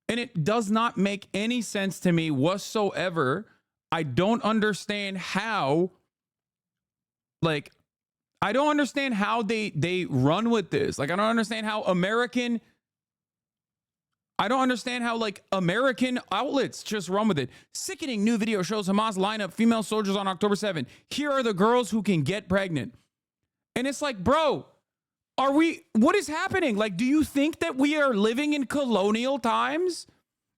And it does not make any sense to me whatsoever. I don't understand how, like, I don't understand how they run with this. Like, I don't understand how like American outlets just run with it. Sickening new video shows Hamas line up female soldiers on October 7th. Here are the girls who can get pregnant. And it's like, bro, what is happening? Like, do you think that we are living in colonial times?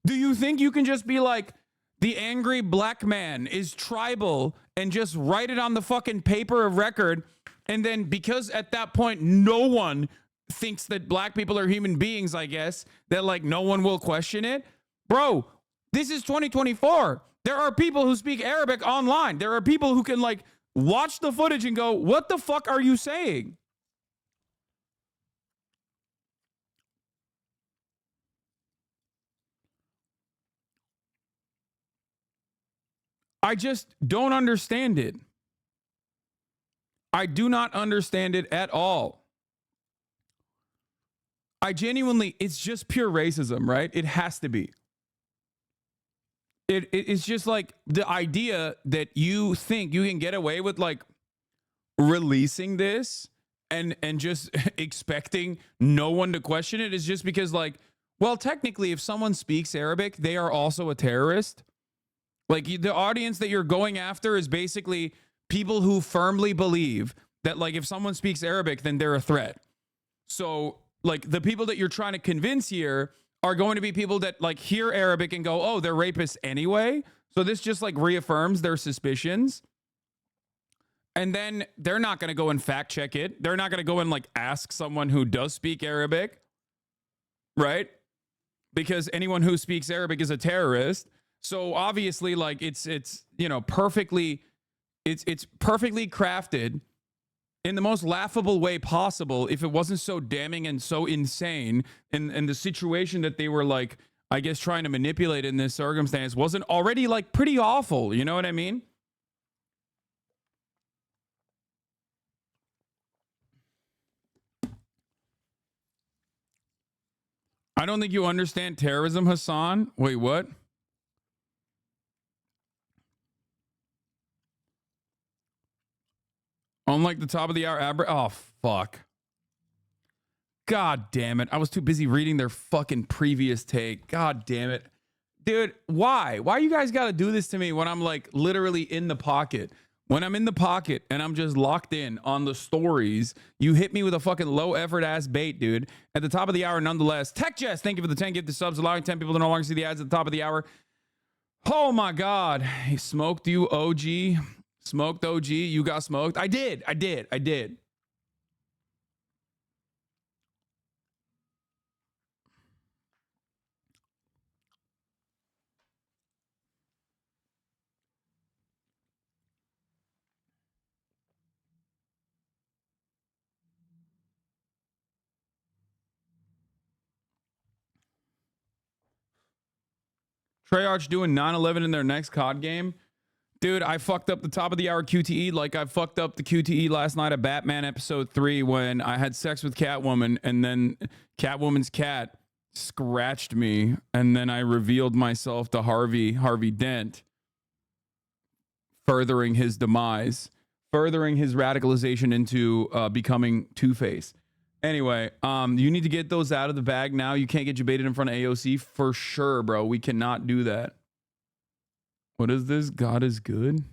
Do you think you can just be like, the angry black man is tribal and just write it on the fucking paper of record? And then because at that point, no one thinks that black people are human beings, I guess, that like no one will question it. Bro, this is 2024. There are people who speak Arabic online. There are people who can like watch the footage and go, what the fuck are you saying? I just don't understand it. I do not understand it at all. I genuinely, it's just pure racism, right? It has to be. It's just like the idea that you think you can get away with like releasing this and just expecting no one to question it is just because like, well, technically if someone speaks Arabic, they are also a terrorist. Like the audience that you're going after is basically people who firmly believe that like if someone speaks Arabic, then they're a threat. So like the people that you're trying to convince here are going to be people that like hear Arabic and go, oh, they're rapists anyway. So this just like reaffirms their suspicions. And then they're not going to go and fact check it. They're not going to go and like ask someone who does speak Arabic, right? Because anyone who speaks Arabic is a terrorist. So obviously, like it's you know perfectly crafted in the most laughable way possible. If it wasn't so damning and so insane, and the situation that they were like, I guess trying to manipulate in this circumstance wasn't already like pretty awful. You know what I mean? I don't think you understand terrorism, Hasan. Wait, what? Unlike the top of the hour, oh, fuck. God damn it. I was too busy reading their fucking previous take. God damn it. Dude, why? Why you guys got to do this to me when I'm like literally in the pocket? When I'm in the pocket and I'm just locked in on the stories, you hit me with a fucking low effort ass bait, dude. At the top of the hour, nonetheless. Tech Jess, thank you for the 10 gifted subs, allowing 10 people to no longer see the ads at the top of the hour. Oh my God. He smoked you, OG. Smoked OG, you got smoked. I did. Treyarch doing 9/11 in their next COD game. Dude, I fucked up the top of the hour QTE like I fucked up the QTE last night at Batman episode 3 when I had sex with Catwoman and then Catwoman's cat scratched me and then I revealed myself to Harvey Dent, furthering his demise, furthering his radicalization into becoming Two-Face. Anyway, you need to get those out of the bag now. You can't get debated in front of AOC for sure, bro. We cannot do that. What is this? God is good.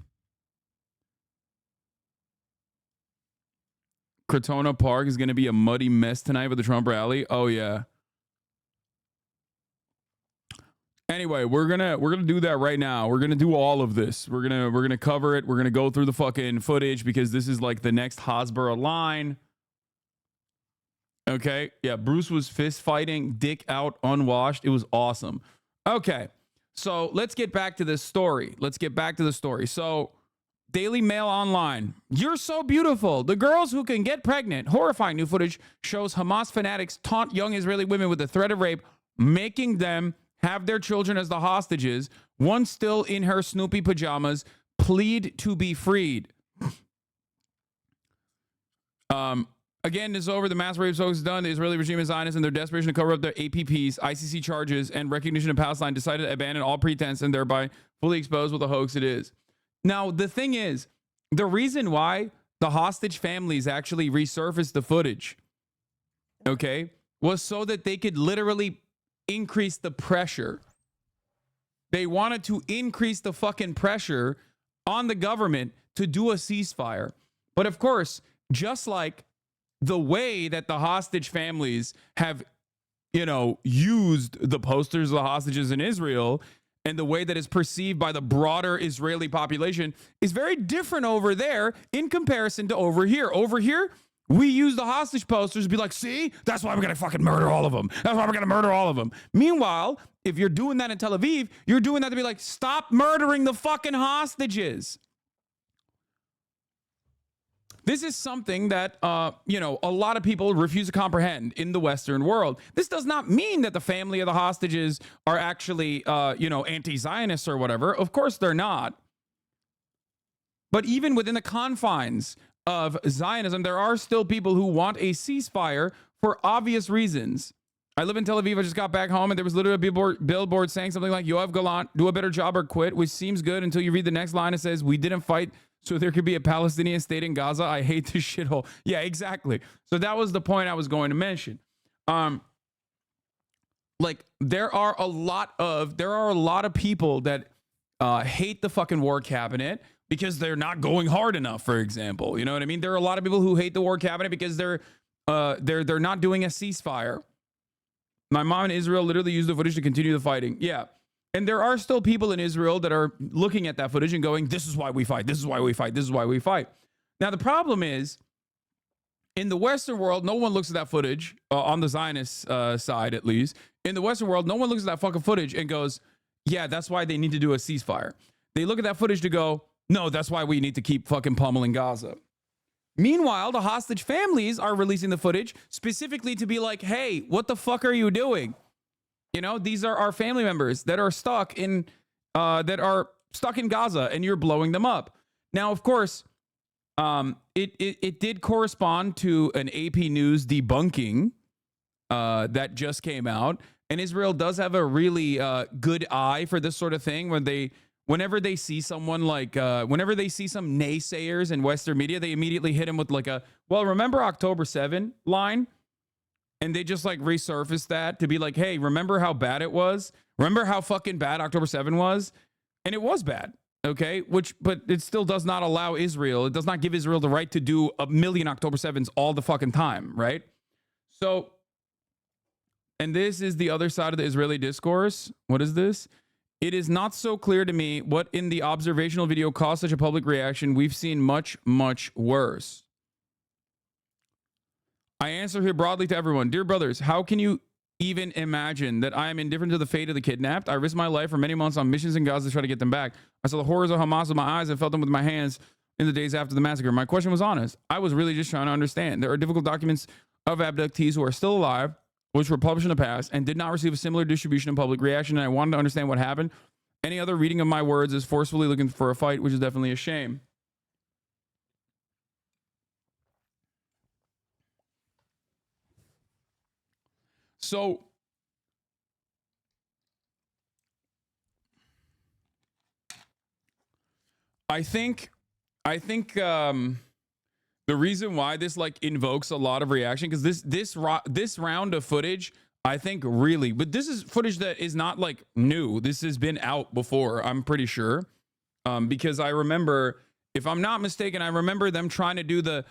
Crotona Park is going to be a muddy mess tonight with the Trump rally. Oh yeah. Anyway, we're gonna do that right now. We're gonna do all of this. We're gonna cover it. We're gonna go through the fucking footage because this is like the next Hasbara line. Okay. Yeah. Bruce was fist fighting, dick out, unwashed. It was awesome. Okay. So let's get back to this story. So Daily Mail Online. You're so beautiful. The girls who can get pregnant. Horrifying new footage shows Hamas fanatics taunt young Israeli women with the threat of rape, making them have their children as the hostages. One still in her Snoopy pajamas, plead to be freed. Again, it's over. The mass rape is done. The Israeli regime is honest in their desperation to cover up their APPs, ICC charges, and recognition of Palestine decided to abandon all pretense and thereby fully expose what the hoax it is. Now, the thing is, the reason why the hostage families actually resurfaced the footage, okay, was so that they could literally increase the pressure. They wanted to increase the fucking pressure on the government to do a ceasefire. But of course, just like the way that the hostage families have, used the posters of the hostages in Israel and the way that is perceived by the broader Israeli population is very different over there in comparison to over here. Over here, we use the hostage posters to be like, see, that's why we're going to fucking murder all of them. That's why we're going to murder all of them. Meanwhile, if you're doing that in Tel Aviv, you're doing that to be like, stop murdering the fucking hostages. This is something that, a lot of people refuse to comprehend in the Western world. This does not mean that the family of the hostages are actually, anti-Zionists or whatever. Of course they're not. But even within the confines of Zionism, there are still people who want a ceasefire for obvious reasons. I live in Tel Aviv. I just got back home, and there was literally a billboard saying something like, Yoav Galant, do a better job or quit, which seems good until you read the next line. It says, we didn't fight so there could be a Palestinian state in Gaza. I hate this shithole. Yeah, exactly. So that was the point I was going to mention. There are a lot of people that hate the fucking war cabinet because they're not going hard enough, for example. You know what I mean? There are a lot of people who hate the war cabinet because they're not doing a ceasefire. My mom in Israel literally used the footage to continue the fighting. Yeah. And there are still people in Israel that are looking at that footage and going, this is why we fight. This is why we fight. This is why we fight. Now, the problem is, in the Western world, no one looks at that footage, on the Zionist side at least. In the Western world, no one looks at that fucking footage and goes, yeah, that's why they need to do a ceasefire. They look at that footage to go, no, that's why we need to keep fucking pummeling Gaza. Meanwhile, the hostage families are releasing the footage specifically to be like, hey, what the fuck are you doing? These are our family members that are stuck in Gaza, and you're blowing them up. Now, of course, it did correspond to an AP News debunking that just came out, and Israel does have a really good eye for this sort of thing. Whenever they see someone whenever they see some naysayers in Western media, they immediately hit them with remember October 7 line? And they just resurface that to be like, hey, remember how bad it was? Remember how fucking bad October 7 was? And it was bad, okay? But it still does not allow Israel. It does not give Israel the right to do a million October 7s all the fucking time, right? So, and this is the other side of the Israeli discourse. What is this? It is not so clear to me what in the observational video caused such a public reaction. We've seen much, much worse. I answer here broadly to everyone. Dear brothers, how can you even imagine that I am indifferent to the fate of the kidnapped? I risked my life for many months on missions in Gaza to try to get them back. I saw the horrors of Hamas with my eyes and felt them with my hands in the days after the massacre. My question was honest. I was really just trying to understand. There are difficult documents of abductees who are still alive, which were published in the past and did not receive a similar distribution and public reaction, and I wanted to understand what happened. Any other reading of my words is forcefully looking for a fight, which is definitely a shame. So, I think the reason why this invokes a lot of reaction, because this round of footage, I think really, but this is footage that is not new. This has been out before, I'm pretty sure, because I remember, if I'm not mistaken, I remember them trying to do the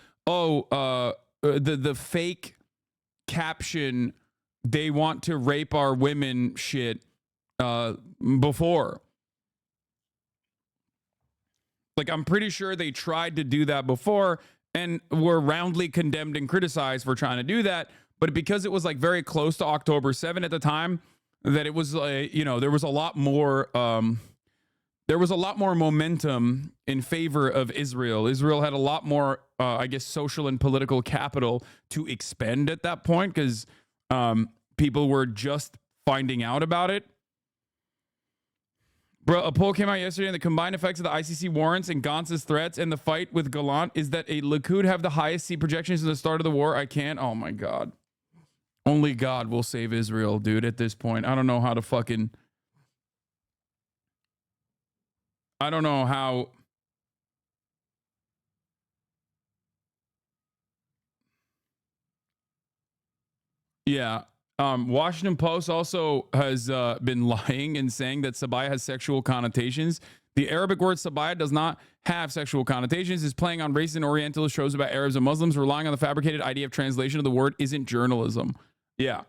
fake caption, they want to rape our women shit before. I'm pretty sure they tried to do that before and were roundly condemned and criticized for trying to do that. But because it was very close to October 7 at the time, that it was there was a lot more momentum in favor of Israel. Israel had a lot more social and political capital to expend at that point, because people were just finding out about it. Bro, a poll came out yesterday, and the combined effects of the ICC warrants and Gantz's threats and the fight with Gallant is that a Likud have the highest seat projections at the start of the war. I can't. Oh my God. Only God will save Israel, dude, at this point. I don't know how to fucking... I don't know how... Yeah. Washington Post also has been lying and saying that Sabaya has sexual connotations. The Arabic word Sabaya does not have sexual connotations. It's playing on racist and Orientalist shows about Arabs and Muslims. Relying on the fabricated idea of translation of the word isn't journalism. Yeah.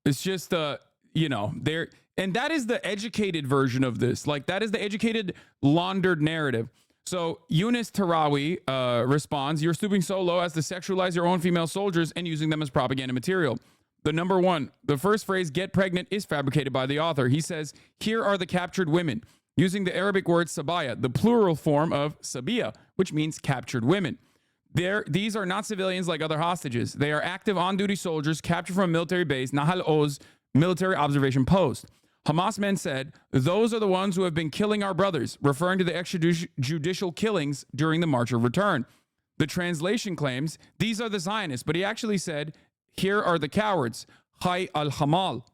It's just, there. And that is the educated version of this. Like, that is the educated, laundered narrative. So Eunice Tarawi responds, you're stooping so low as to sexualize your own female soldiers and using them as propaganda material. The number one, the first phrase, get pregnant, is fabricated by the author. He says, here are the captured women, using the Arabic word sabaya, the plural form of sabiya, which means captured women. These are not civilians like other hostages. They are active on-duty soldiers captured from a military base, Nahal Oz military observation post. Hamas men said, those are the ones who have been killing our brothers, referring to the extrajudicial killings during the March of Return. The translation claims, these are the Zionists, but he actually said, here are the cowards, Hay al-Hamal.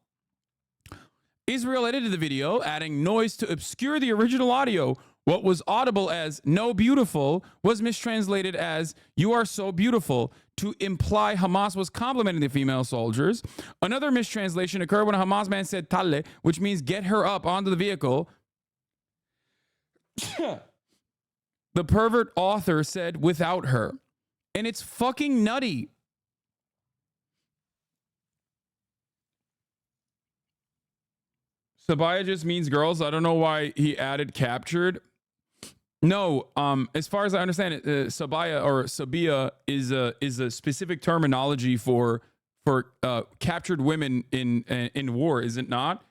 Israel edited the video, adding noise to obscure the original audio. What was audible as no beautiful was mistranslated as you are so beautiful to imply Hamas was complimenting the female soldiers. Another mistranslation occurred when a Hamas man said talle, which means get her up onto the vehicle. The pervert author said without her. And it's fucking nutty. Sabaya just means girls. I don't know why he added captured. No, as far as I understand it, Sabaya or Sabia is a specific terminology for captured women in war, is it not?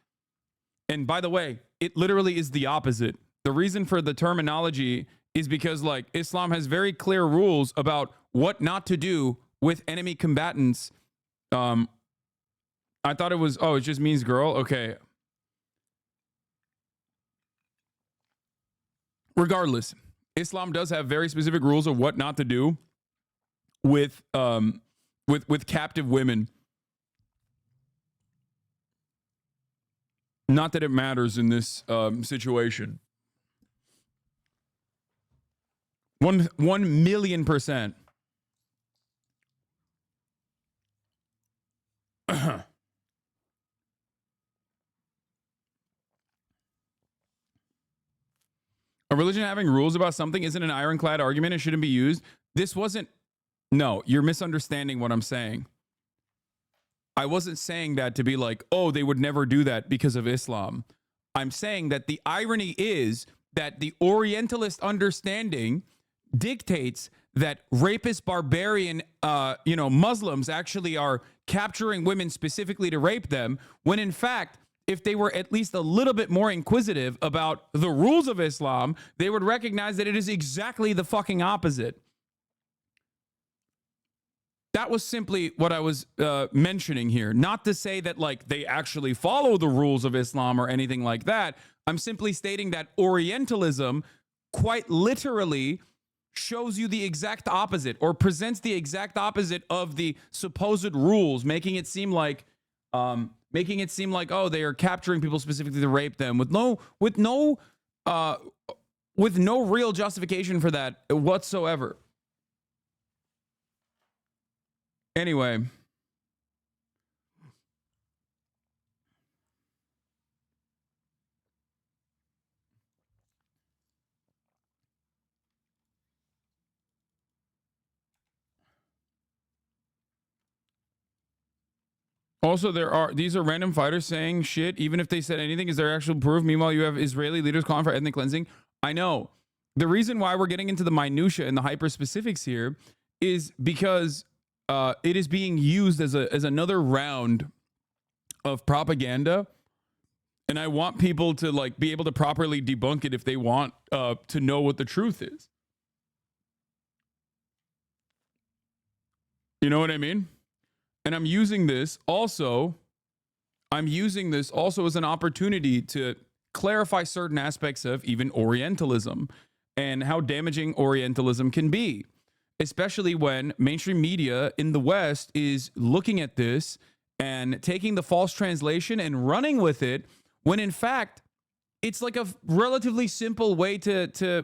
And by the way, it literally is the opposite. The reason for the terminology is because like Islam has very clear rules about what not to do with enemy combatants. I thought it was, it just means girl. Okay. Regardless, Islam does have very specific rules of what not to do with captive women. Not that it matters in this situation. 1,000,000%. A religion having rules about something isn't an ironclad argument and shouldn't be used. This wasn't... No, you're misunderstanding what I'm saying. I wasn't saying that to be like, oh, they would never do that because of Islam. I'm saying that the irony is that the Orientalist understanding dictates that rapist, barbarian, Muslims actually are capturing women specifically to rape them, when in fact, if they were at least a little bit more inquisitive about the rules of Islam, they would recognize that it is exactly the fucking opposite. That was simply what I was mentioning here. Not to say that like they actually follow the rules of Islam or anything like that. I'm simply stating that Orientalism quite literally shows you the exact opposite, or presents the exact opposite of the supposed rules, making it seem like they are capturing people specifically to rape them with no real justification for that whatsoever. Anyway, also, these are random fighters saying shit, even if they said anything. Is there actual proof? Meanwhile, you have Israeli leaders calling for ethnic cleansing. I know. The reason why we're getting into the minutia and the hyper specifics here is because it is being used as another round of propaganda, and I want people to like be able to properly debunk it if they want to know what the truth is. You know what I mean? And I'm using this also as an opportunity to clarify certain aspects of even Orientalism and how damaging Orientalism can be, especially when mainstream media in the West is looking at this and taking the false translation and running with it, when in fact, it's like a relatively simple way to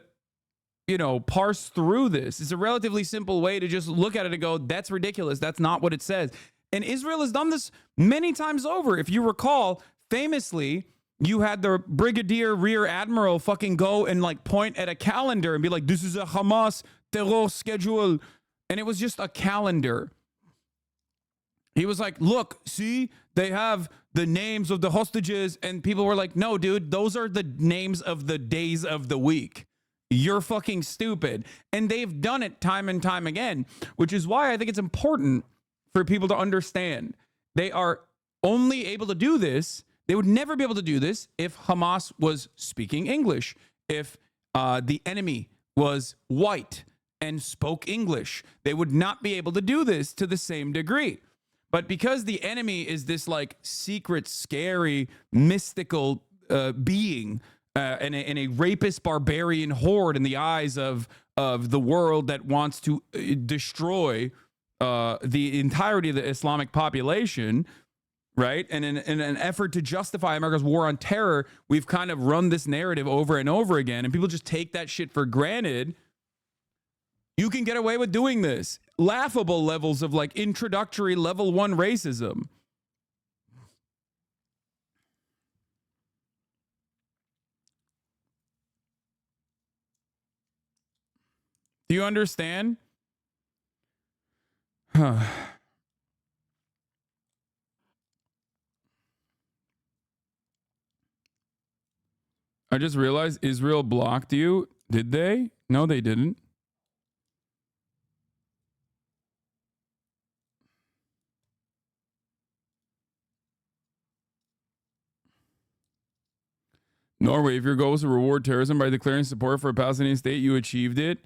parse through this. It's a relatively simple way to just look at it and go, that's ridiculous. That's not what it says. And Israel has done this many times over. If you recall, famously, you had the Brigadier Rear Admiral fucking go and like point at a calendar and be like, this is a Hamas terror schedule. And it was just a calendar. He was like, look, see, they have the names of the hostages. And people were like, no, dude, those are the names of the days of the week. You're fucking stupid. And they've done it time and time again, which is why I think it's important for people to understand. They are only able to do this. They would never be able to do this if Hamas was speaking English, if the enemy was white and spoke English. They would not be able to do this to the same degree. But because the enemy is this like secret, scary, mystical being and a rapist barbarian horde in the eyes of the world that wants to destroy the entirety of the Islamic population, right? And in an effort to justify America's war on terror, we've kind of run this narrative over and over again, and people just take that shit for granted. You can get away with doing this. Laughable levels of like introductory level 1 racism. Do you understand? I just realized Israel blocked you. Did they? No, they didn't. Norway, if your goal was to reward terrorism by declaring support for a Palestinian state, you achieved it.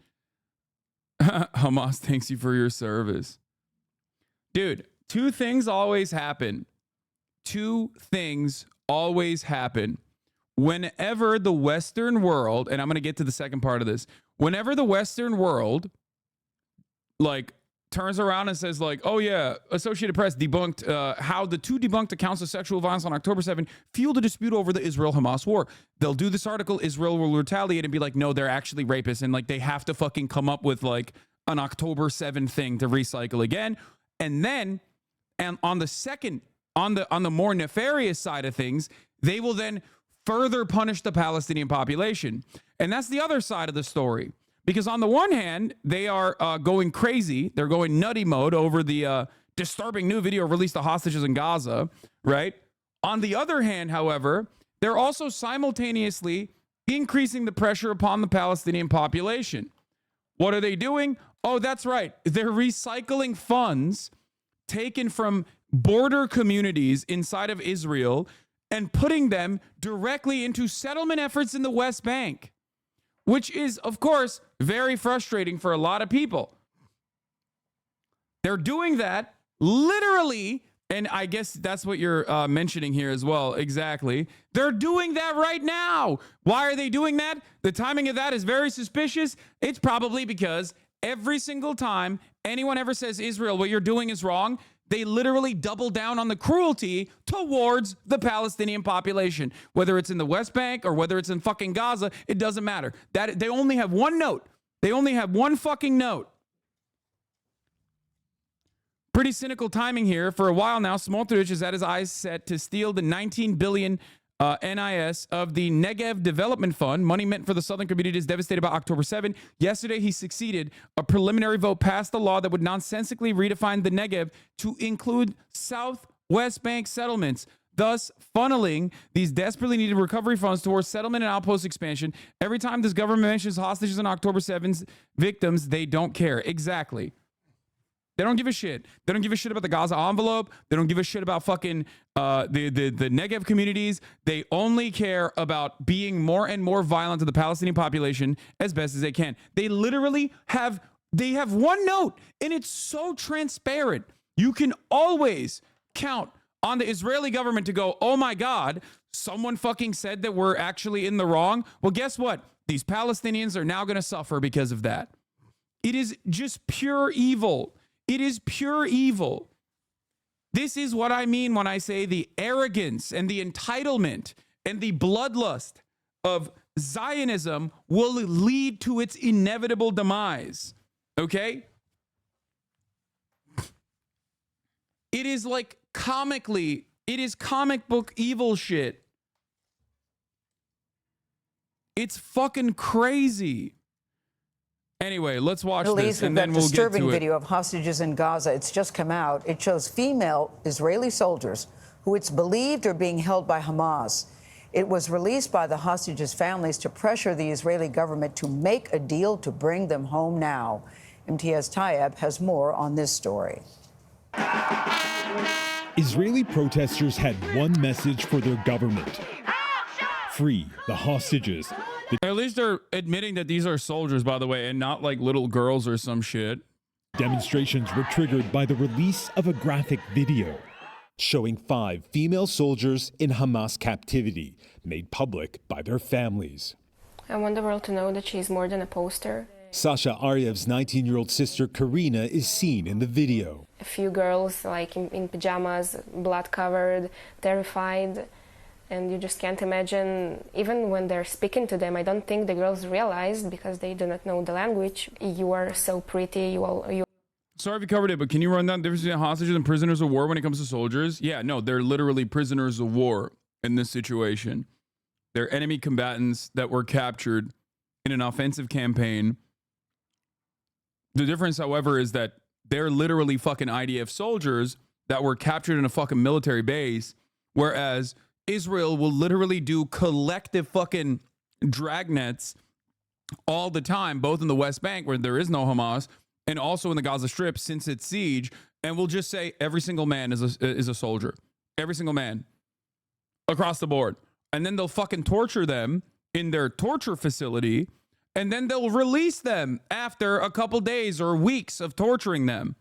Hamas thanks you for your service. Dude, two things always happen. Two things always happen. Whenever the Western world, and I'm going to get to the second part of this, whenever the Western world, like, turns around and says, like, oh yeah, Associated Press debunked how the 2 debunked accounts of sexual violence on October 7 fueled a dispute over the Israel-Hamas war. They'll do this article, Israel will retaliate and be like, no, they're actually rapists. And like, they have to fucking come up with like an October 7 thing to recycle again. And then, and on the second, on the more nefarious side of things, they will then further punish the Palestinian population. And that's the other side of the story. Because on the one hand, they are going crazy. They're going nutty mode over the disturbing new video released of hostages in Gaza, right? On the other hand, however, they're also simultaneously increasing the pressure upon the Palestinian population. What are they doing? Oh, that's right. They're recycling funds taken from border communities inside of Israel and putting them directly into settlement efforts in the West Bank, which is, of course, very frustrating for a lot of people. They're doing that literally, and I guess that's what you're mentioning here as well. Exactly. They're doing that right now. Why are they doing that? The timing of that is very suspicious. It's probably because every single time anyone ever says, Israel, what you're doing is wrong, they literally double down on the cruelty towards the Palestinian population. Whether it's in the West Bank or whether it's in fucking Gaza, it doesn't matter. That they only have one note. They only have one fucking note. Pretty cynical timing here. For a while now, Smotrich has had his eyes set to steal the $19 billion NIS of the Negev Development Fund, money meant for the southern communities devastated by October 7. Yesterday, he succeeded. A preliminary vote passed a law that would nonsensically redefine the Negev to include South-West Bank settlements, thus funneling these desperately needed recovery funds towards settlement and outpost expansion. Every time this government mentions hostages and October 7's victims, they don't care. Exactly. They don't give a shit. They don't give a shit about the Gaza envelope. They don't give a shit about fucking the Negev communities. They only care about being more and more violent to the Palestinian population as best as they can. They literally have one note, and it's so transparent. You can always count on the Israeli government to go, oh my God, someone fucking said that we're actually in the wrong. Well, guess what? These Palestinians are now going to suffer because of that. It is just pure evil. It is pure evil. This is what I mean when I say the arrogance and the entitlement and the bloodlust of Zionism will lead to its inevitable demise. Okay? It is like comically, it is comic book evil shit. It's fucking crazy. Anyway, let's watch this and then we'll get to it. Disturbing video of hostages in Gaza. It's just come out. It shows female Israeli soldiers who it's believed are being held by Hamas. It was released by the hostages' families to pressure the Israeli government to make a deal to bring them home now. MTS Tayeb has more on this story. Israeli protesters had one message for their government: free the hostages. At least they're admitting that these are soldiers, by the way, and not like little girls or some shit. Demonstrations were triggered by the release of a graphic video showing 5 female soldiers in Hamas captivity, made public by their families. I want the world to know that she's more than a poster. Sasha Aryev's 19-year-old sister Karina is seen in the video. A few girls like in pajamas, blood covered, terrified. And you just can't imagine, even when they're speaking to them, I don't think the girls realized, because they do not know the language, you are so pretty, you. Sorry if you covered it, but can you run down the difference between hostages and prisoners of war when it comes to soldiers? Yeah, no, they're literally prisoners of war in this situation. They're enemy combatants that were captured in an offensive campaign. The difference, however, is that they're literally fucking IDF soldiers that were captured in a fucking military base, whereas Israel will literally do collective fucking dragnets all the time, both in the West Bank where there is no Hamas and also in the Gaza Strip since its siege. And we'll just say every single man is a soldier. Every single man across the board. And then they'll fucking torture them in their torture facility. And then they'll release them after a couple days or weeks of torturing them.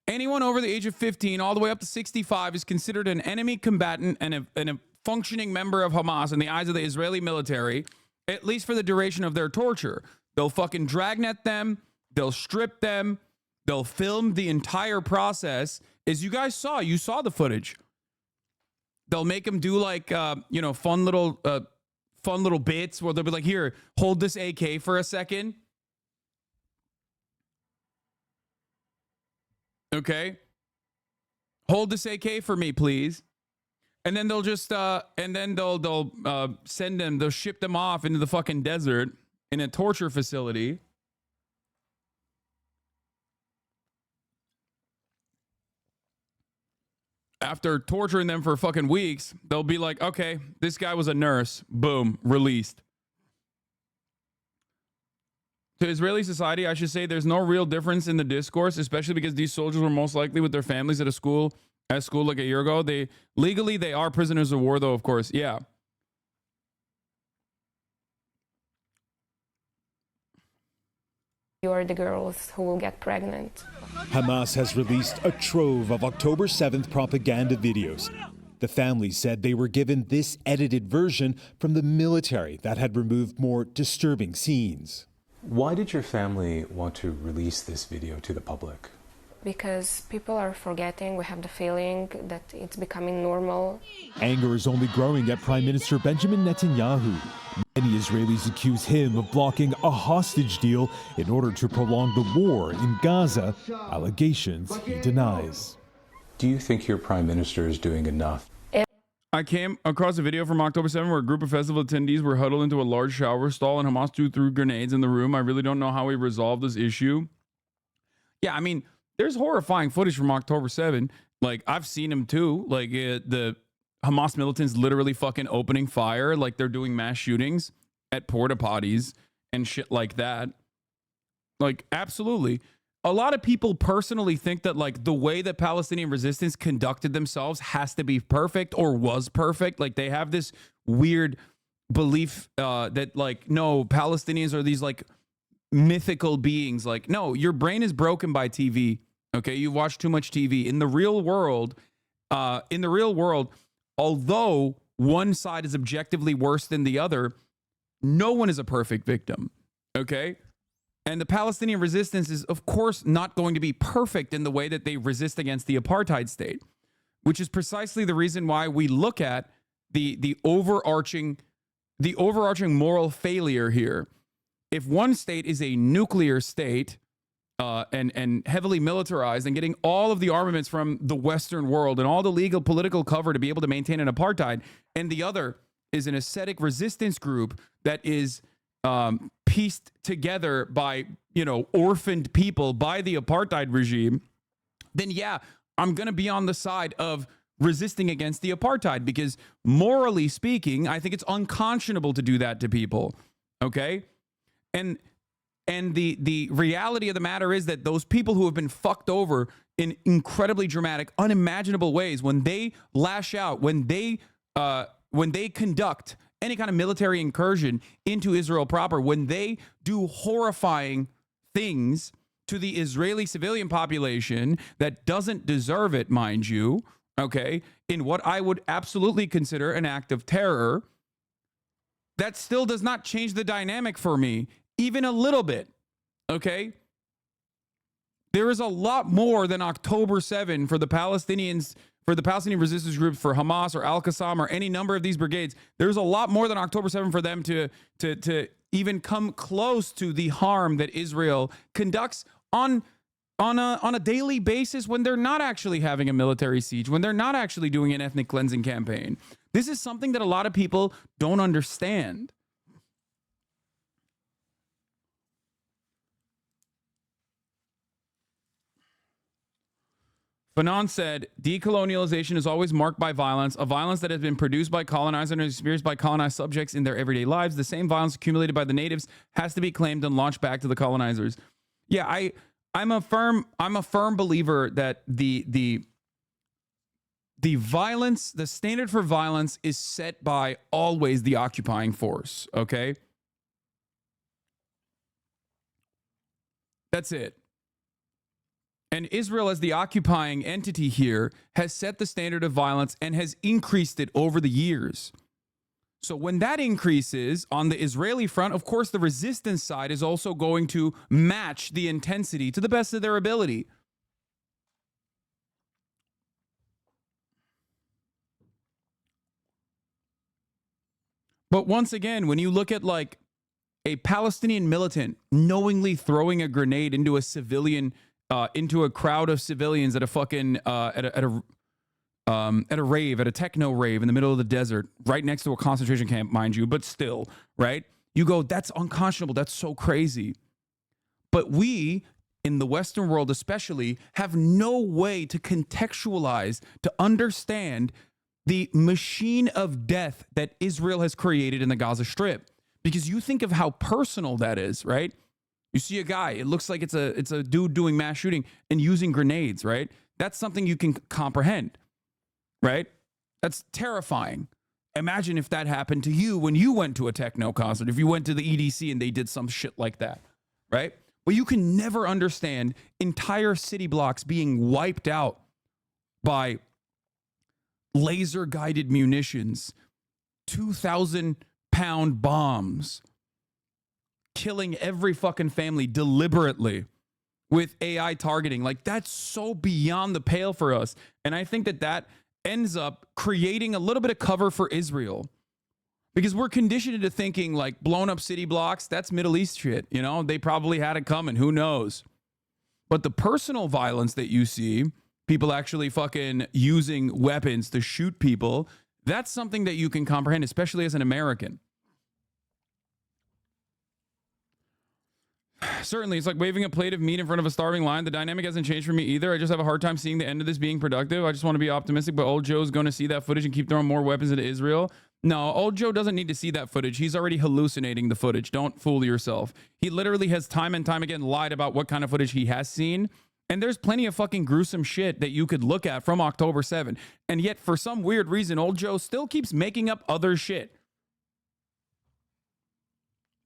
Anyone over the age of 15 all the way up to 65 is considered an enemy combatant and a functioning member of Hamas in the eyes of the Israeli military, at least for the duration of their torture. They'll fucking dragnet them. They'll strip them. They'll film the entire process. As you guys saw, you saw the footage. They'll make them do like, fun little bits where they'll be like, here, hold this AK for a second. Okay. Hold this AK for me, please. And then they'll just they'll send them, they'll ship them off into the fucking desert in a torture facility. After torturing them for fucking weeks, they'll be like, okay, this guy was a nurse. Boom, released. To Israeli society, I should say there's no real difference in the discourse, especially because these soldiers were most likely with their families at school like a year ago. Legally they are prisoners of war, though, of course. Yeah. You are the girls who will get pregnant. Hamas has released a trove of October 7th propaganda videos. The families said they were given this edited version from the military that had removed more disturbing scenes. Why did your family want to release this video to the public? Because people are forgetting. We have the feeling that it's becoming normal. Anger is only growing at Prime Minister Benjamin Netanyahu. Many Israelis accuse him of blocking a hostage deal in order to prolong the war in Gaza, allegations he denies. Do you think your Prime Minister is doing enough? I came across a video from October 7 where a group of festival attendees were huddled into a large shower stall and Hamas threw grenades in the room. I really don't know how we resolved this issue. Yeah, I mean, there's horrifying footage from October 7. Like, I've seen them too. Like, the Hamas militants literally fucking opening fire. Like, they're doing mass shootings at porta potties and shit like that. Like, absolutely. A lot of people personally think that like the way that Palestinian resistance conducted themselves has to be perfect or was perfect. Like they have this weird belief that like, no, Palestinians are these like mythical beings. Like, no, your brain is broken by TV. Okay, you've watched too much TV. In the real world, although one side is objectively worse than the other, no one is a perfect victim. Okay? And the Palestinian resistance is, of course, not going to be perfect in the way that they resist against the apartheid state, which is precisely the reason why we look at the overarching moral failure here. If one state is a nuclear state and heavily militarized and getting all of the armaments from the Western world and all the legal political cover to be able to maintain an apartheid, and the other is an ascetic resistance group that is pieced together by, orphaned people by the apartheid regime, then yeah, I'm going to be on the side of resisting against the apartheid, because morally speaking, I think it's unconscionable to do that to people. Okay? And the reality of the matter is that those people who have been fucked over in incredibly dramatic, unimaginable ways, when they lash out, when they conduct any kind of military incursion into Israel proper, when they do horrifying things to the Israeli civilian population that doesn't deserve it, mind you, okay, in what I would absolutely consider an act of terror, that still does not change the dynamic for me, even a little bit, okay? There is a lot more than October 7 for the Palestinians, for the Palestinian resistance groups, for Hamas or Al-Qassam or any number of these brigades. There's a lot more than October 7 for them to even come close to the harm that Israel conducts on a daily basis when they're not actually having a military siege, when they're not actually doing an ethnic cleansing campaign. This is something that a lot of people don't understand. Fanon said, decolonialization is always marked by violence, a violence that has been produced by colonizers and experienced by colonized subjects in their everyday lives. The same violence accumulated by the natives has to be claimed and launched back to the colonizers. Yeah, I'm a firm believer that the violence, the standard for violence is set by always the occupying force, okay? That's it. And Israel, as the occupying entity here, has set the standard of violence and has increased it over the years. So when that increases on the Israeli front, of course, the resistance side is also going to match the intensity to the best of their ability. But once again, when you look at like a Palestinian militant knowingly throwing a grenade into a civilian, into a crowd of civilians at a fucking at a rave, at a techno rave in the middle of the desert, right next to a concentration camp, mind you, but still, right? You go, that's unconscionable. That's so crazy. But we, in the Western world especially, have no way to contextualize, to understand the machine of death that Israel has created in the Gaza Strip. Because you think of how personal that is, right? You see a guy, it looks like it's a dude doing mass shooting and using grenades, right? That's something you can comprehend, right? That's terrifying. Imagine if that happened to you when you went to a techno concert, if you went to the EDC and they did some shit like that, right? But you can never understand entire city blocks being wiped out by laser-guided munitions, 2,000-pound bombs, killing every fucking family deliberately with AI targeting. Like, that's so beyond the pale for us. And I think that ends up creating a little bit of cover for Israel, because we're conditioned into thinking like blown up city blocks, that's Middle East shit. You know, they probably had it coming. Who knows? But the personal violence that you see, people actually fucking using weapons to shoot people, that's something that you can comprehend, especially as an American. Certainly, it's like waving a plate of meat in front of a starving lion. The dynamic hasn't changed for me either. I just have a hard time seeing the end of this being productive. I just want to be optimistic, but old Joe's going to see that footage and keep throwing more weapons into Israel. No, old Joe doesn't need to see that footage. He's already hallucinating the footage. Don't fool yourself. He literally has time and time again lied about what kind of footage he has seen. And there's plenty of fucking gruesome shit that you could look at from October 7. And yet, for some weird reason, old Joe still keeps making up other shit.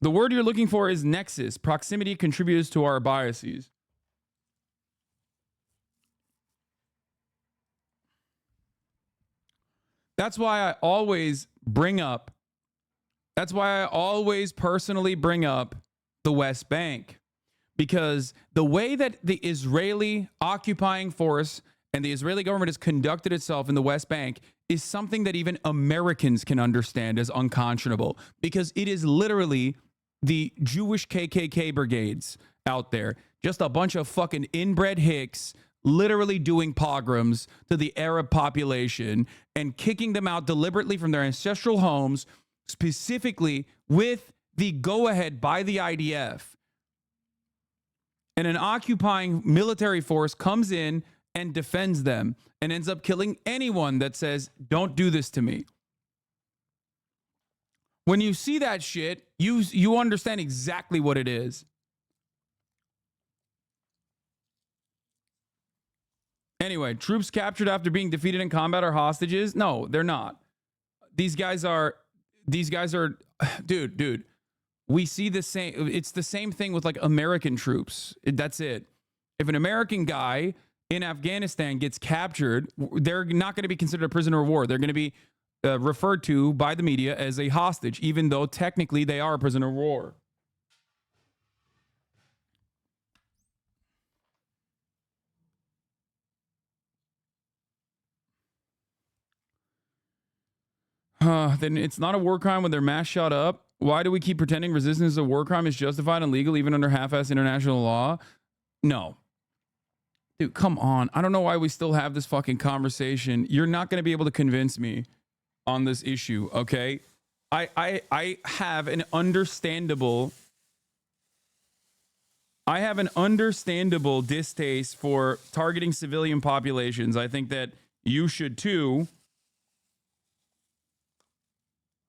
The word you're looking for is nexus. Proximity contributes to our biases. That's why I always bring up, that's why I always personally bring up the West Bank. Because the way that the Israeli occupying force and the Israeli government has conducted itself in the West Bank is something that even Americans can understand as unconscionable. Because it is literally the Jewish KKK brigades out there. Just a bunch of fucking inbred hicks literally doing pogroms to the Arab population and kicking them out deliberately from their ancestral homes, specifically with the go-ahead by the IDF. And an occupying military force comes in and defends them and ends up killing anyone that says, don't do this to me. When you see that shit, you understand exactly what it is. Anyway, troops captured after being defeated in combat are hostages? No, they're not. These guys are, dude. We see the same. It's the same thing with like American troops. That's it. If an American guy in Afghanistan gets captured, they're not going to be considered a prisoner of war. They're going to be referred to by the media as a hostage, even though technically they are a prisoner of war. Then it's not a war crime when they're mass shot up. Why do we keep pretending resistance is a war crime is justified and legal even under half-ass international law? No. Dude, come on. I don't know why we still have this fucking conversation. You're not going to be able to convince me on this issue, okay? I have an understandable distaste for targeting civilian populations. I think that you should too.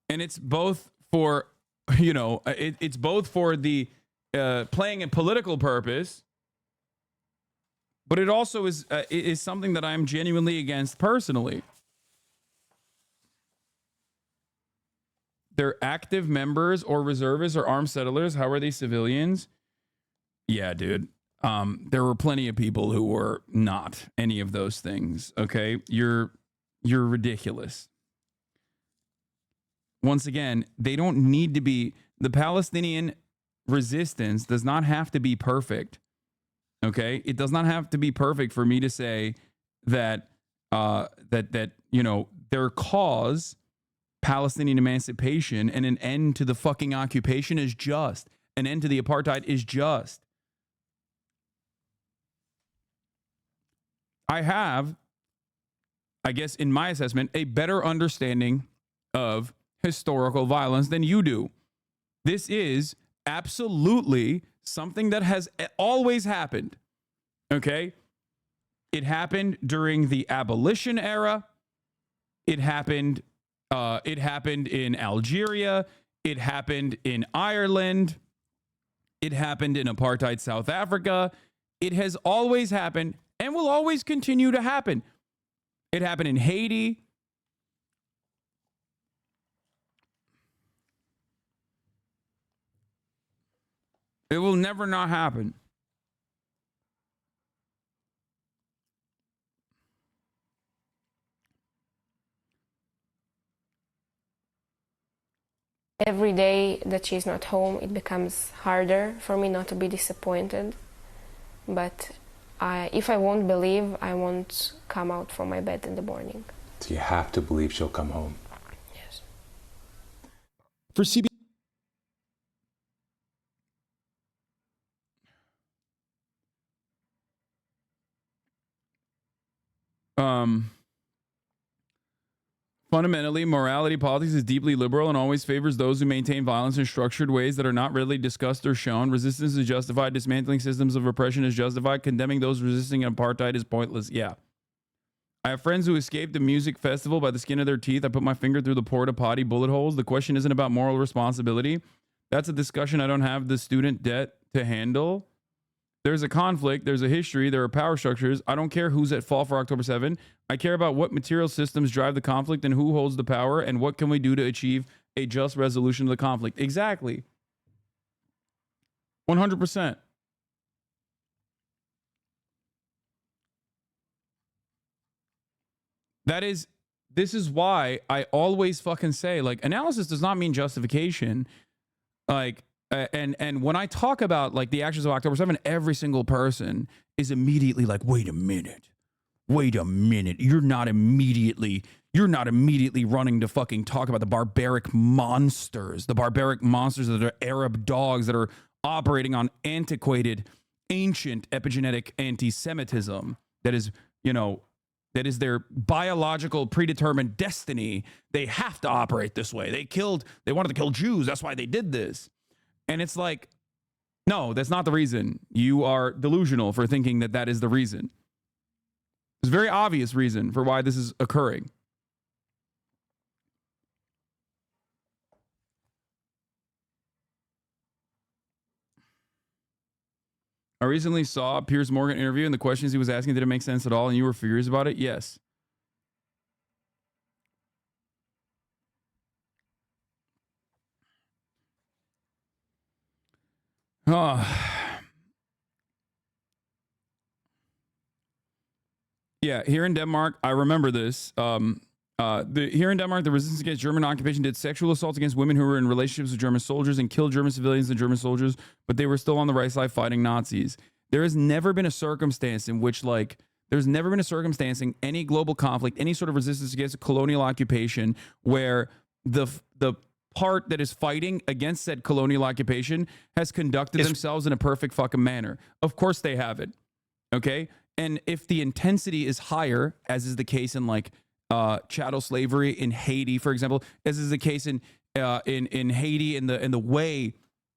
And it's both for, it's both for the playing a political purpose, but it also is something that I'm genuinely against personally. They're active members or reservists or armed settlers. How are they civilians? Yeah, dude. There were plenty of people who were not any of those things. Okay, you're ridiculous. Once again, they don't need to be. The Palestinian resistance does not have to be perfect. Okay, it does not have to be perfect for me to say that their cause, Palestinian emancipation, and an end to the fucking occupation is just. An end to the apartheid is just. I have, I guess, in my assessment, a better understanding of historical violence than you do. This is absolutely something that has always happened. Okay? It happened during the abolition era. It happened in Algeria. It happened in Ireland. It happened in apartheid South Africa. It has always happened and will always continue to happen. It happened in Haiti. It will never not happen. Every day that she's not home, it becomes harder for me not to be disappointed. But if I won't believe, I won't come out from my bed in the morning. So you have to believe she'll come home. Yes. For CB. Fundamentally, morality politics is deeply liberal and always favors those who maintain violence in structured ways that are not readily discussed or shown. Resistance is justified. Dismantling systems of oppression is justified. Condemning those resisting apartheid is pointless. Yeah. I have friends who escaped the music festival by the skin of their teeth. I put my finger through the porta potty bullet holes. The question isn't about moral responsibility. That's a discussion I don't have the student debt to handle. There's a conflict. There's a history. There are power structures. I don't care who's at fault for October 7. I care about what material systems drive the conflict and who holds the power and what can we do to achieve a just resolution of the conflict. Exactly. 100%. this is why I always fucking say, like, analysis does not mean justification. Like, and when I talk about like the actions of October 7, every single person is immediately like, wait a minute. You're not immediately running to fucking talk about the barbaric monsters that are Arab dogs that are operating on antiquated, ancient epigenetic anti-Semitism that is, that is their biological predetermined destiny. They have to operate this way. They wanted to kill Jews. That's why they did this. And it's like, no, that's not the reason. You are delusional for thinking that that is the reason. There's a very obvious reason for why this is occurring. I recently saw a Piers Morgan interview, and the questions he was asking didn't make sense at all, and you were furious about it? Yes. Yeah, here in Denmark, I remember this. Here in Denmark, the resistance against German occupation did sexual assaults against women who were in relationships with German soldiers and killed German civilians and German soldiers, but they were still on the right side fighting Nazis. There has never been a circumstance in which, like, there's never been a circumstance in any global conflict, any sort of resistance against colonial occupation, where the part that is fighting against said colonial occupation has conducted themselves in a perfect fucking manner. Of course they haven't. Okay? And if the intensity is higher, as is the case in like chattel slavery in Haiti, for example, as is the case in Haiti, in the way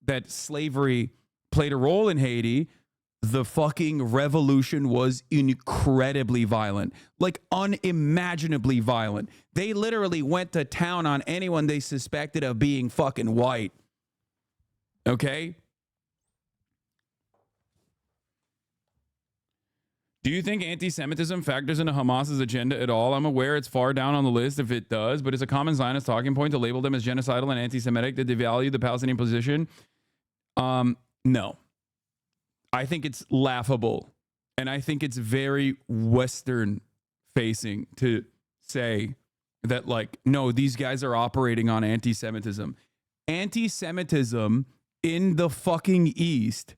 that slavery played a role in Haiti, the fucking revolution was incredibly violent, like unimaginably violent. They literally went to town on anyone they suspected of being fucking white. Okay? Do you think anti-Semitism factors into Hamas's agenda at all? I'm aware it's far down on the list if it does, but it's a common Zionist talking point to label them as genocidal and anti-Semitic to devalue the Palestinian position. No. I think it's laughable, and I think it's very Western facing to say that, like, no, these guys are operating on anti-Semitism. Anti-Semitism in the fucking East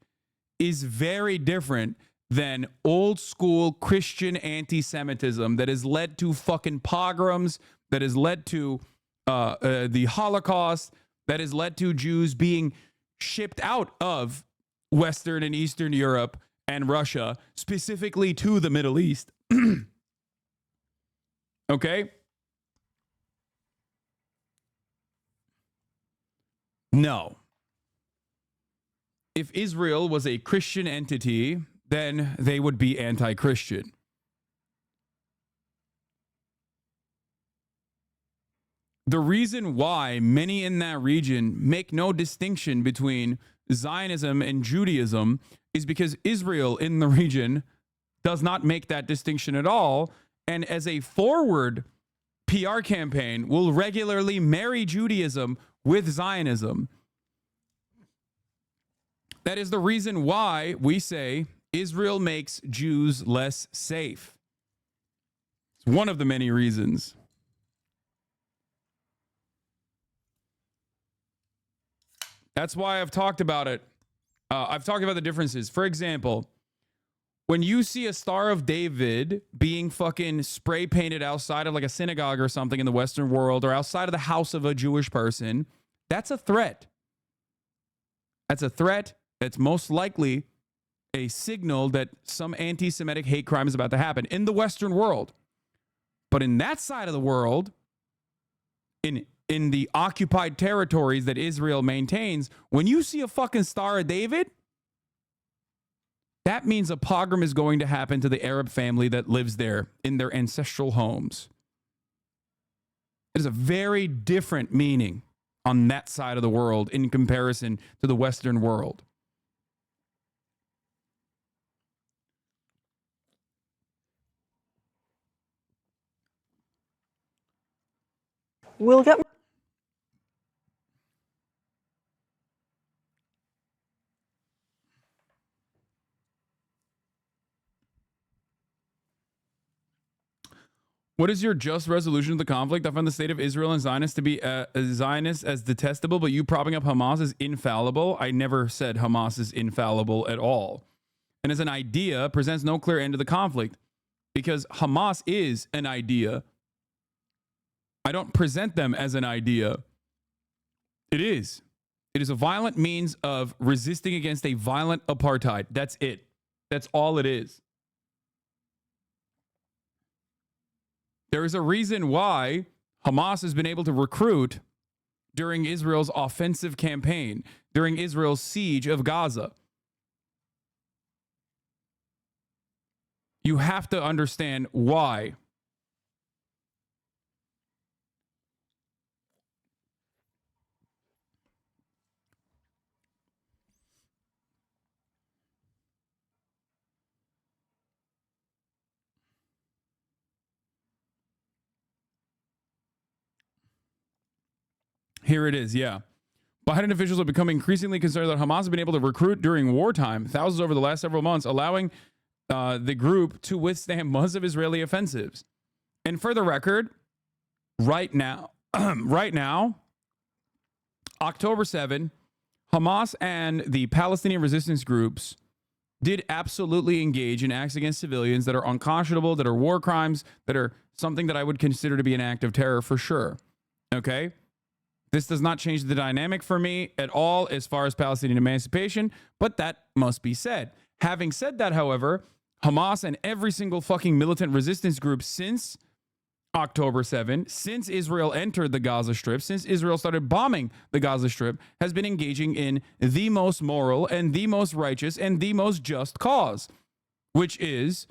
is very different than old school Christian anti-Semitism that has led to fucking pogroms, that has led to the Holocaust, that has led to Jews being shipped out of Western and Eastern Europe and Russia, specifically to the Middle East. Okay? No. If Israel was a Christian entity, then they would be anti-Christian. The reason why many in that region make no distinction between Zionism and Judaism is because Israel in the region does not make that distinction at all, and as a forward PR campaign will regularly marry Judaism with Zionism. That is the reason why we say Israel makes Jews less safe. It's one of the many reasons. That's why I've talked about it. I've talked about the differences. For example, when you see a Star of David being fucking spray painted outside of like a synagogue or something in the Western world, or outside of the house of a Jewish person, that's a threat. That's a threat. That's most likely a signal that some anti-Semitic hate crime is about to happen in the Western world. But in that side of the world, in the occupied territories that Israel maintains, when you see a fucking Star of David, that means a pogrom is going to happen to the Arab family that lives there in their ancestral homes. It is a very different meaning on that side of the world in comparison to the Western world. We'll get What is your just resolution of the conflict? I find the state of Israel and Zionists to be Zionists as detestable, but you propping up Hamas is infallible. I never said Hamas is infallible at all. And as an idea, presents no clear end to the conflict because Hamas is an idea. I don't present them as an idea. It is. It is a violent means of resisting against a violent apartheid. That's it. That's all it is. There is a reason why Hamas has been able to recruit during Israel's offensive campaign, during Israel's siege of Gaza. You have to understand why. Here it is, yeah. Biden officials have become increasingly concerned that Hamas has been able to recruit during wartime, thousands over the last several months, allowing the group to withstand months of Israeli offensives. And for the record, right now, October 7, Hamas and the Palestinian resistance groups did absolutely engage in acts against civilians that are unconscionable, that are war crimes, that are something that I would consider to be an act of terror for sure. Okay? This does not change the dynamic for me at all as far as Palestinian emancipation, but that must be said. Having said that, however, Hamas and every single fucking militant resistance group since October 7, since Israel entered the Gaza Strip, since Israel started bombing the Gaza Strip, has been engaging in the most moral and the most righteous and the most just cause, which is